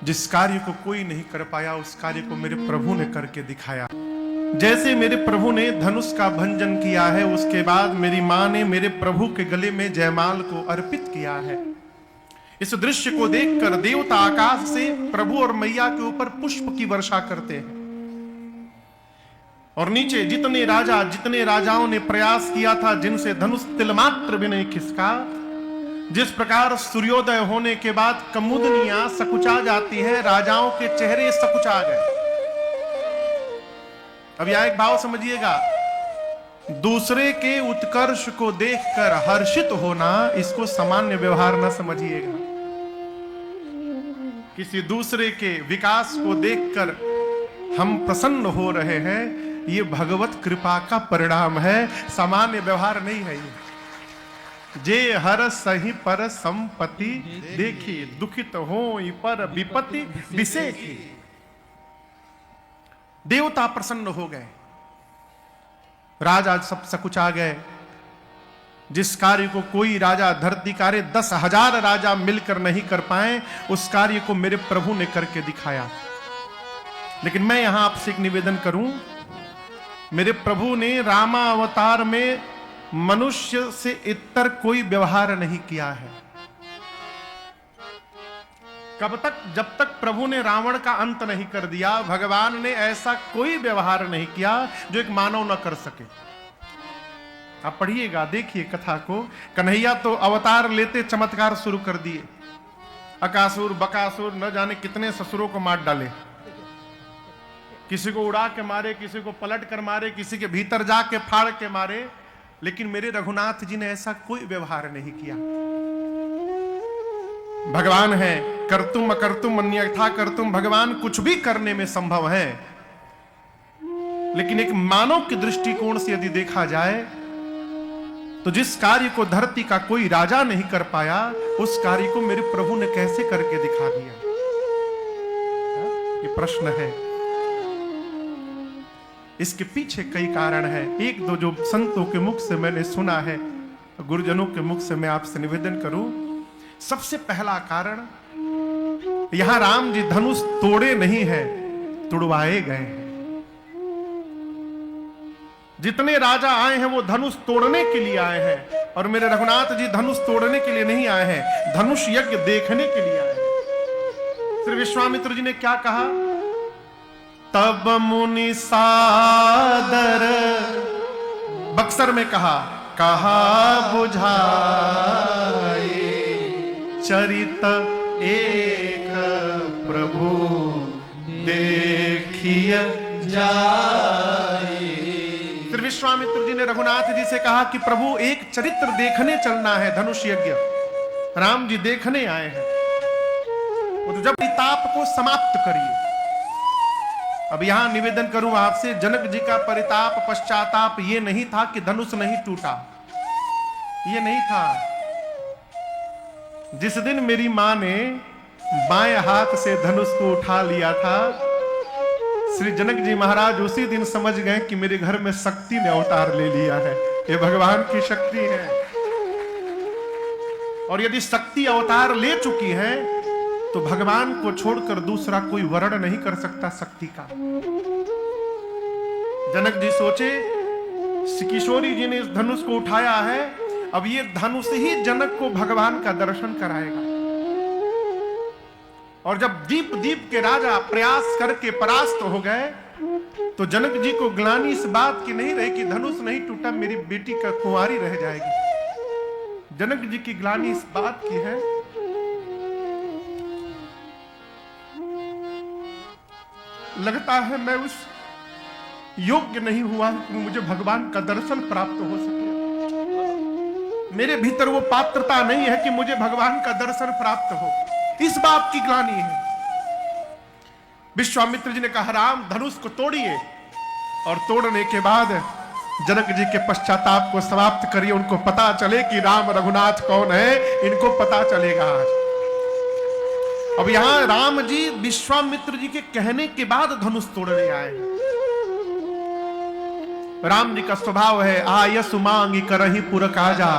जिस कार्य को कोई नहीं कर पाया उस कार्य को मेरे प्रभु ने करके दिखाया। जैसे मेरे प्रभु ने धनुष का भंजन किया है, उसके बाद मेरी मां ने मेरे प्रभु के गले में जयमाल को अर्पित किया है। इस दृश्य को देखकर देवता आकाश से प्रभु और मैया के ऊपर पुष्प की वर्षा करते हैं और नीचे जितने राजाओं ने प्रयास किया था, जिनसे धनुष तिलमात्र भी नहीं खिसका, जिस प्रकार सूर्योदय होने के बाद कमुदनियां सकुचा जाती है, राजाओं के चेहरे सकुचा गए। अब यहां एक भाव समझिएगा, दूसरे के उत्कर्ष को देखकर हर्षित होना, इसको सामान्य व्यवहार न समझिएगा। किसी दूसरे के विकास को देखकर हम प्रसन्न हो रहे हैं, ये भगवत कृपा का परिणाम है, सामान्य व्यवहार नहीं है ये। जे हर सही पर संपत्ति देखी, दुखित हो पर विपत्ति विसेखी। देवता प्रसन्न हो गए, राजा सब सकुचा गए। जिस कार्य को कोई राजा धरती कार्य 10,000 राजा मिलकर नहीं कर पाए, उस कार्य को मेरे प्रभु ने करके दिखाया। लेकिन मैं यहां आपसे एक निवेदन करूं, मेरे प्रभु ने रामावतार में मनुष्य से इतर कोई व्यवहार नहीं किया है। कब तक? जब तक प्रभु ने रावण का अंत नहीं कर दिया, भगवान ने ऐसा कोई व्यवहार नहीं किया जो एक मानव न कर सके। आप पढ़िएगा, देखिए कथा को। कन्हैया तो अवतार लेते चमत्कार शुरू कर दिए। अकासुर बकासुर न जाने कितने ससुरों को मार डाले, किसी को उड़ा के मारे, किसी को पलट कर मारे, किसी के भीतर जाके फाड़ के मारे। लेकिन मेरे रघुनाथ जी ने ऐसा कोई व्यवहार नहीं किया। भगवान है, कर्तुम अकर्तुम अन्यथा कर्तुम, भगवान कुछ भी करने में संभव है। लेकिन एक मानव के दृष्टिकोण से यदि देखा जाए तो जिस कार्य को धरती का कोई राजा नहीं कर पाया, उस कार्य को मेरे प्रभु ने कैसे करके दिखा दिया? ये प्रश्न है। इसके पीछे कई कारण है। एक दो जो संतों के मुख से मैंने सुना है, गुरुजनों के मुख से मैं आपसे निवेदन करूं। सबसे पहला कारण, यहां राम जी धनुष तोड़े नहीं है, तुड़वाए गए हैं। जितने राजा आए हैं वो धनुष तोड़ने के लिए आए हैं, और मेरे रघुनाथ जी धनुष तोड़ने के लिए नहीं आए हैं, धनुष यज्ञ देखने के लिए आए हैं। श्री विश्वामित्र जी ने क्या कहा? तब मुनि सादर, बक्सर में कहा बुझाए चरित एक प्रभु देखिए जाए। फिर विश्वामित्र जी ने रघुनाथ जी से कहा कि प्रभु एक चरित्र देखने चलना है, धनुष यज्ञ राम जी देखने आए हैं, तो जब परिताप को समाप्त करिए। अब यहां निवेदन करूं आपसे, जनक जी का परिताप पश्चाताप ये नहीं था कि धनुष नहीं टूटा, ये नहीं था। जिस दिन मेरी मां ने बाएं हाथ से धनुष को उठा लिया था, श्री जनक जी महाराज उसी दिन समझ गए कि मेरे घर में शक्ति ने अवतार ले लिया है, ये भगवान की शक्ति है। और यदि शक्ति अवतार ले चुकी है तो भगवान को छोड़कर दूसरा कोई वर्ण नहीं कर सकता शक्ति का। जनक जी सोचे, किशोरी जी ने इस धनुष को उठाया है, अब ये धनुष ही जनक को भगवान का दर्शन कराएगा। और जब दीप दीप के राजा प्रयास करके परास्त हो गए, तो जनक जी को ग्लानि इस बात की नहीं रही कि धनुष नहीं टूटा, मेरी बेटी का कुंवारी रह जाएगी। जनक जी की ग्लानि इस बात की है, लगता है मैं उस योग्य नहीं हुआ कि मुझे भगवान का दर्शन प्राप्त हो सके। मेरे भीतर वो पात्रता नहीं है कि मुझे भगवान का दर्शन प्राप्त हो, इस बात की ग्लानि है। विश्वामित्र जी ने कहा राम धनुष को तोड़िए, और तोड़ने के बाद जनक जी के पश्चाताप को समाप्त करिए, उनको पता चले कि राम रघुनाथ कौन है, इनको पता चलेगा आज। अब यहां राम जी विश्वामित्र जी के कहने के बाद धनुष तोड़ने आए। राम जी का स्वभाव है, आयसु मांगी करहि पुर काजा,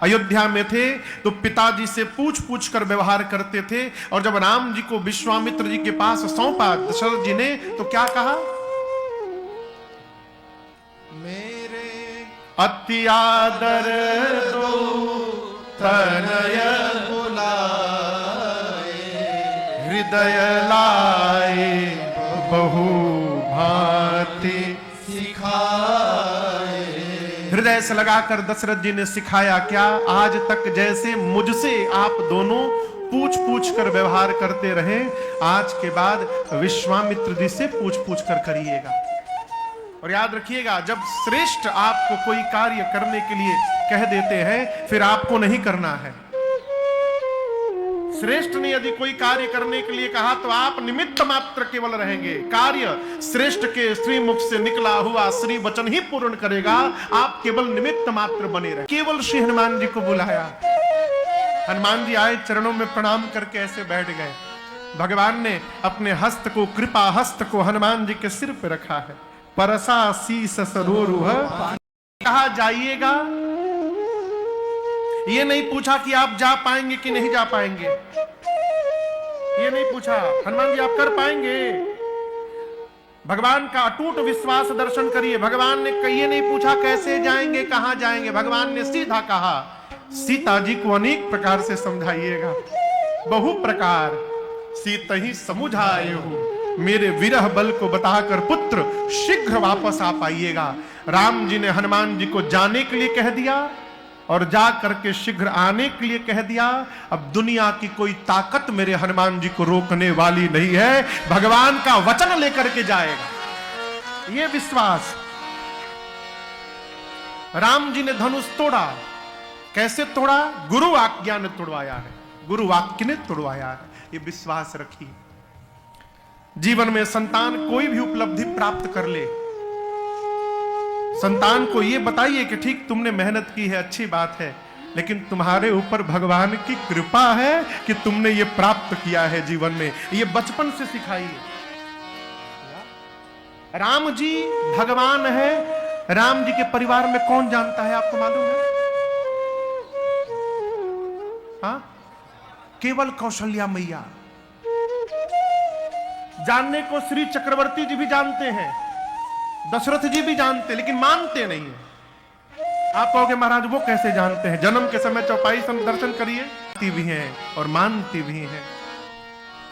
अयोध्या में थे तो पिताजी से पूछ पूछ कर व्यवहार करते थे, और जब राम जी को विश्वामित्र जी के पास सौंपा दशरथ जी ने तो क्या कहा, मेरे अति आदर दो तनय बुलाए, हृदय लाए बहु भांति सिखाए। हृदय से लगाकर दशरथ जी ने सिखाया क्या, आज तक जैसे मुझसे आप दोनों पूछ पूछ कर व्यवहार करते रहे, आज के बाद विश्वामित्र जी से पूछ पूछ कर करिएगा। और याद रखिएगा, जब श्रेष्ठ आपको कोई कार्य करने के लिए कह देते हैं फिर आपको नहीं करना है। श्रेष्ठ ने यदि कोई कार्य करने के लिए कहा तो आप निमित्त मात्र केवल रहेंगे। कार्य श्रेष्ठ के श्री मुख से निकला हुआ श्री वचन ही पूर्ण करेगा, आप केवल निमित्त मात्र बने रहे। केवल श्री हनुमान जी को बुलाया, हनुमान जी आए, चरणों में प्रणाम करके ऐसे बैठ गए। भगवान ने अपने हस्त को, कृपा हस्त को हनुमान जी के सिर पर रखा है। परसा शीस सरोरुह, कहा जाइएगा, ये नहीं पूछा कि आप जा पाएंगे कि नहीं जा पाएंगे, ये नहीं पूछा। हनुमान जी आप कर पाएंगे, भगवान का अटूट विश्वास दर्शन करिए। भगवान ने ये नहीं पूछा कैसे जाएंगे, कहां जाएंगे, भगवान ने सीधा कहा, सीता जी को अनेक प्रकार से समझाइएगा, बहु प्रकार सीता ही समुझाए हो, मेरे विरह बल को बताकर पुत्र शीघ्र वापस आ पाइएगा। राम जी ने हनुमान जी को जाने के लिए कह दिया और जा करके शीघ्र आने के लिए कह दिया। अब दुनिया की कोई ताकत मेरे हनुमान जी को रोकने वाली नहीं है, भगवान का वचन लेकर के जाएगा, ये विश्वास। राम जी ने धनुष तोड़ा, कैसे तोड़ा, गुरु आज्ञा ने तोड़वाया है, गुरु वाक्य ने तोड़वाया है, ये विश्वास रखिए। जीवन में संतान कोई भी उपलब्धि प्राप्त कर ले, संतान को यह बताइए कि ठीक तुमने मेहनत की है, अच्छी बात है, लेकिन तुम्हारे ऊपर भगवान की कृपा है कि तुमने ये प्राप्त किया है जीवन में, ये बचपन से सिखाइए। राम जी भगवान है, राम जी के परिवार में कौन जानता है आपको मालूम है? हाँ, केवल कौशल्या मैया। जानने को श्री चक्रवर्ती जी भी जानते हैं, दशरथ जी भी जानते, लेकिन मानते नहीं है। आप कहोगे महाराज वो कैसे जानते हैं? जन्म के समय चौपाई दर्शन करिए, भी हैं और मानती भी हैं।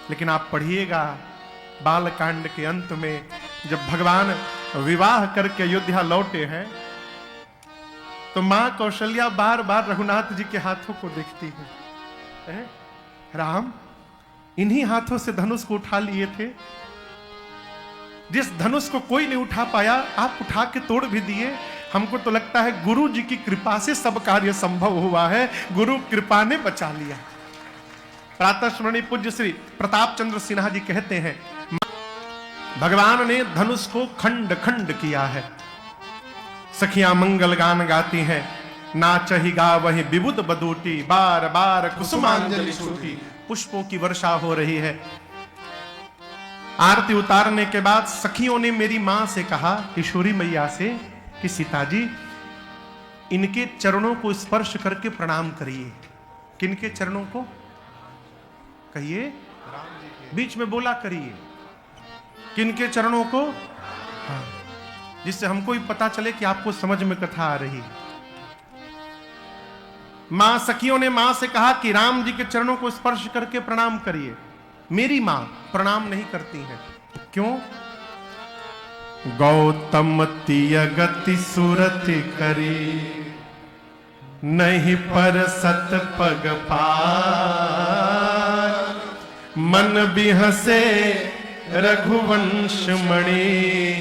लेकिन आप पढ़िएगा बालकांड के अंत में, जब भगवान विवाह करके अयोध्या लौटे हैं तो मां कौशल्या बार बार रघुनाथ जी के हाथों को देखती है, राम इन्हीं हाथों से धनुष को उठा लिए थे, जिस धनुष को कोई नहीं उठा पाया आप उठा के तोड़ भी दिए। हमको तो लगता है गुरु जी की कृपा से सब कार्य संभव हुआ है, गुरु कृपा ने बचा लिया। प्रातः स्मरणीय पूज्य श्री प्रताप चंद्र सिन्हा जी कहते हैं, भगवान ने धनुष को खंड खंड किया है। सखियां मंगल गान गाती हैं, नाचहि गावहि विबुध बदूटी, बार बार कुसुमांजलि छूटी। पुष्पों की वर्षा हो रही है। आरती उतारने के बाद सखियों ने मेरी मां से कहा, किशोरी मैया से, कि सीता जी इनके चरणों को स्पर्श करके प्रणाम करिए। किनके चरणों को? कहिए, बीच में बोला करिए, किनके चरणों को? हाँ, जिससे हमको भी पता चले कि आपको समझ में कथा आ रही है। मां सखियों ने मां से कहा कि राम जी के चरणों को स्पर्श करके प्रणाम करिए। मेरी मां प्रणाम नहीं करती हैं, क्यों? गौतम तिय गति सुरति करी, नहीं पर सत पग पार, मन बिहसे रघुवंश मणि,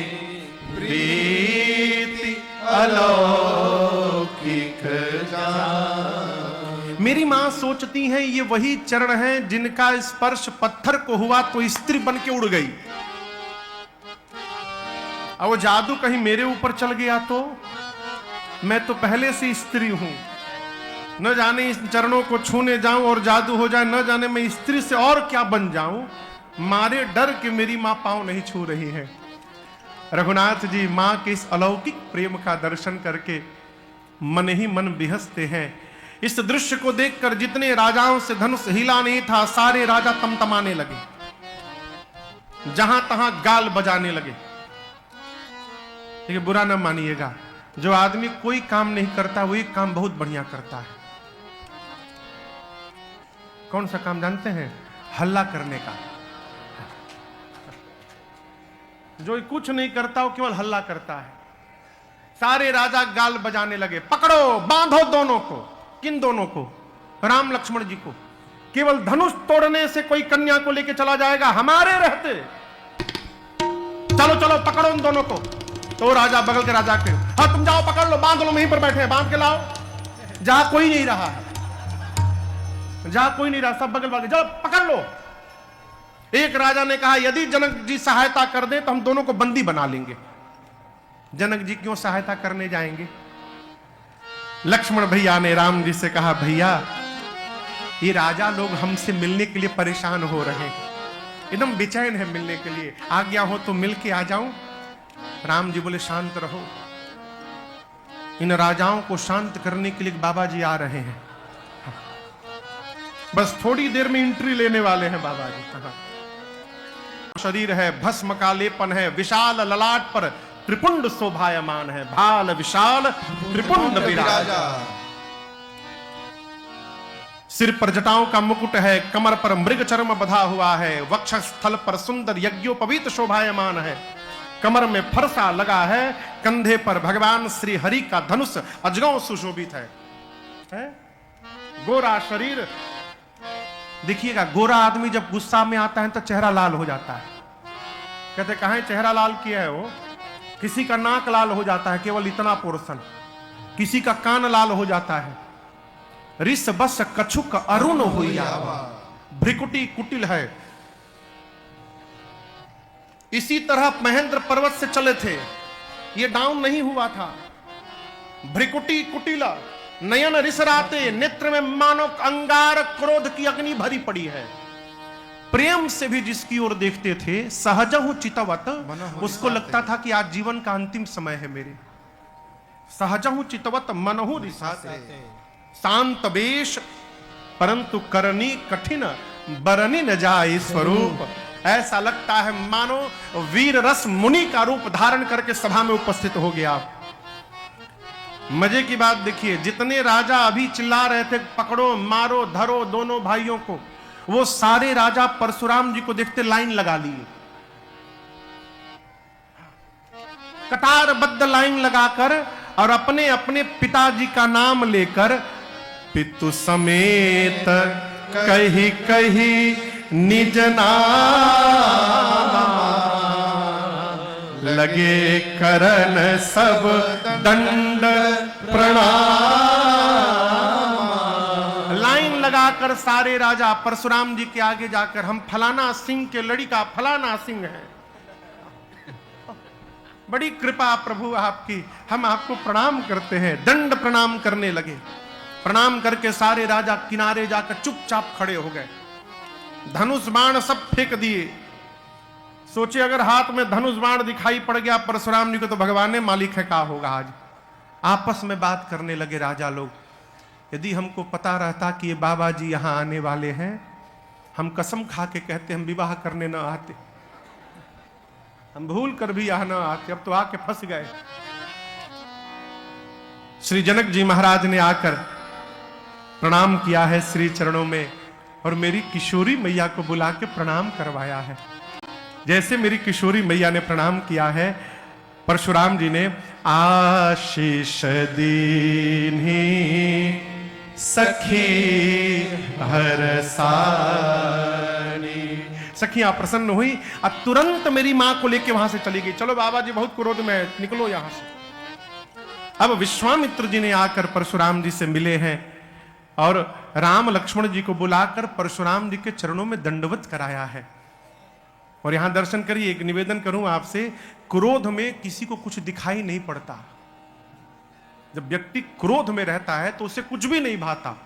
प्रीति अलौकिक जान। मेरी मां सोचती हैं ये वही चरण हैं जिनका स्पर्श पत्थर को हुआ तो स्त्री बन के उड़ गई, और वो जादू कहीं मेरे ऊपर चल गया तो मैं तो पहले से स्त्री हूं, न जाने इस चरणों को छूने जाऊं और जादू हो जाए, न जाने मैं स्त्री से और क्या बन जाऊं, मारे डर के मेरी मां पांव नहीं छू रही है। रघुनाथ जी मां के इस अलौकिक प्रेम का दर्शन करके मन ही मन बिहसते हैं इस दृश्य को देखकर जितने राजाओं से धनुष हिला नहीं था, सारे राजा तमतमाने लगे, जहां तहां गाल बजाने लगे। देखिए, बुरा न मानिएगा, जो आदमी कोई काम नहीं करता वो एक काम बहुत बढ़िया करता है। कौन सा काम जानते हैं? हल्ला करने का। जो कुछ नहीं करता वो केवल हल्ला करता है। सारे राजा गाल बजाने लगे, पकड़ो, बांधो दोनों को। किन दोनों को? राम लक्ष्मण जी को। केवल धनुष तोड़ने से कोई कन्या को लेके चला जाएगा हमारे रहते? चलो चलो पकड़ो उन दोनों को। तो राजा बगल के राजा के, हाँ तुम जाओ पकड़ लो, बांध लो, वहीं पर बैठे हैं, बांध के लाओ। जहां कोई नहीं रहा है, जहां कोई नहीं रहा, सब बगल वाले, जाओ पकड़ लो। एक राजा ने कहा, यदि जनक जी सहायता कर दे तो हम दोनों को बंदी बना लेंगे। जनक जी क्यों सहायता करने जाएंगे? लक्ष्मण भैया ने राम जी से कहा, भैया ये राजा लोग हमसे मिलने के लिए परेशान हो रहे हैं, एकदम बेचैन है मिलने के लिए, आज्ञा हो तो मिल के आ जाऊं। राम जी बोले, शांत रहो, इन राजाओं को शांत करने के लिए बाबा जी आ रहे हैं, बस थोड़ी देर में एंट्री लेने वाले हैं बाबा जी। शरीर है, भस्म का लेपन है, विशाल ललाट पर त्रिपुंड शोभायमान है, भाल विशाल त्रिपुंड विराजा। सिर पर जटाओं का मुकुट है, कमर पर मृग चर्म बधा हुआ है, वक्षस्थल पर सुंदर यज्ञोपवीत शोभायमान है, कमर में फरसा लगा है, कंधे पर भगवान श्री हरि का धनुष अजगौ सुशोभित है? गोरा शरीर। देखिएगा, गोरा आदमी जब गुस्सा में आता है तो चेहरा लाल हो जाता है। कहते कहां चेहरा लाल किया है वो? किसी का नाक लाल हो जाता है, केवल इतना पोर्शन, किसी का कान लाल हो जाता है। रिस बस कछुक अरुण हुआ, भ्रिकुटी कुटिल है। इसी तरह महेंद्र पर्वत से चले थे, ये डाउन नहीं हुआ था। भ्रिकुटी कुटिला, नयन रिसराते, नेत्र में मानो अंगार क्रोध की अग्नि भरी पड़ी है। प्रेम से भी जिसकी ओर देखते थे, सहजहु चितवत, उसको लगता था कि आज जीवन का अंतिम समय है मेरे। सहजहु चितवत मनहु रिसाते, शांत वेश परंतु करनी कठिन, बरनी न जाए स्वरूप। ऐसा लगता है मानो वीर रस मुनि का रूप धारण करके सभा में उपस्थित हो गया। मजे की बात देखिए, जितने राजा अभी चिल्ला रहे थे पकड़ो मारो धरो दोनों भाइयों को, वो सारे राजा परशुराम जी को देखते लाइन लगा लिए, कतारबद्ध लाइन लगाकर, और अपने अपने पिताजी का नाम लेकर पितु समेत कही कही निज नाम, लगे करन सब दंड प्रणाम। लाइन लगाकर सारे राजा परशुराम जी के आगे जाकर, हम फलाना सिंह के लड़का फलाना सिंह है, बड़ी कृपा प्रभु आपकी, हम आपको प्रणाम करते हैं। दंड प्रणाम करने लगे। प्रणाम करके सारे राजा किनारे जाकर चुपचाप खड़े हो गए, धनुष बाण सब फेंक दिए। सोचे अगर हाथ में धनुष बाण दिखाई पड़ गया परशुराम जी को तो भगवान ने मालिक है, क्या होगा आज। आपस में बात करने लगे राजा लोग, यदि हमको पता रहता कि ये बाबा जी यहां आने वाले हैं, हम कसम खा के कहते हम विवाह करने न आते, हम भूल कर भी यहां न आते, अब तो आके फंस गए। श्री जनक जी महाराज ने आकर प्रणाम किया है श्री चरणों में, और मेरी किशोरी मैया को बुला के प्रणाम करवाया है। जैसे मेरी किशोरी मैया ने प्रणाम किया है, परशुराम जी ने आशीष दीन्ही सखी हरसानी, सखियां प्रसन्न हुई और तुरंत मेरी मां को लेके वहां से चली गई। चलो बाबा जी बहुत क्रोध में है, निकलो यहां से। अब विश्वामित्र जी ने आकर परशुराम जी से मिले हैं और राम लक्ष्मण जी को बुलाकर परशुराम जी के चरणों में दंडवत कराया है। और यहां दर्शन करिए, एक निवेदन करूं आपसे, क्रोध में किसी को कुछ दिखाई नहीं पड़ता। जब व्यक्ति क्रोध में रहता है तो उसे कुछ भी नहीं भाता,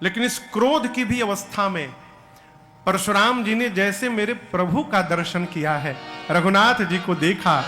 लेकिन इस क्रोध की भी अवस्था में परशुराम जी ने जैसे मेरे प्रभु का दर्शन किया है, रघुनाथ जी को देखा,